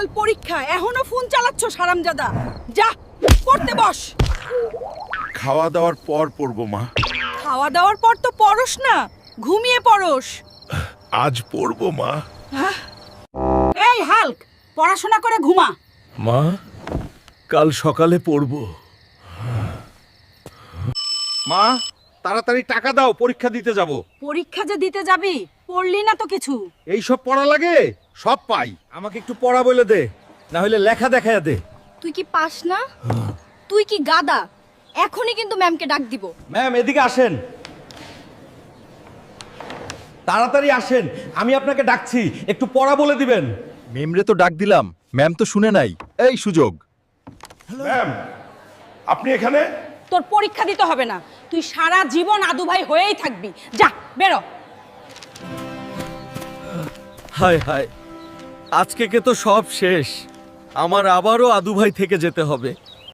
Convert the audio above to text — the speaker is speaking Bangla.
কাল পরীক্ষা, এখনো ফোন চালাচ্ছ হারামজাদা। যা পড়তে বস। খাওয়া দাওয়ার পর পড়বো মা। খাওয়া দাওয়ার পর তো পড়স না, ঘুমিয়ে পড়স। আজ পড়বো মা। এই হাল্ক, পড়াশোনা করে ঘুমা। মা, কাল সকালে পড়বো। মা, তাড়াতাড়ি টাকা দাও, পরীক্ষা দিতে যাব। পরীক্ষা যে দিতে যাবি, পড়লি না তো কিছু। এই সব পড়া লাগে? সব পাই। আমাকে একটু পড়া বলে দে, না হলে লেখা দেখায়া দে। তুই কি পাস না? তুই কি গাদা? এখনই কিন্তু ম্যামকে ডাক দিব। ম্যাম, এদিকে আসেন, তাড়াতাড়ি আসেন, আমি আপনাকে ডাকছি, একটু পড়া বলে দিবেন। মেমরে তো ডাক দিলাম, ম্যাম তো শুনে নাই। এই সুযোগ। ম্যাম, আপনি এখানে? তোর পরীক্ষা দিতে হবে না, তুই সারা জীবন আদু ভাই হয়েই থাকবি। যা বেরো। হায় হায়, আজকে কে তো সব শেষ। আমার আবারও আদু ভাই থেকে যেতে হবে।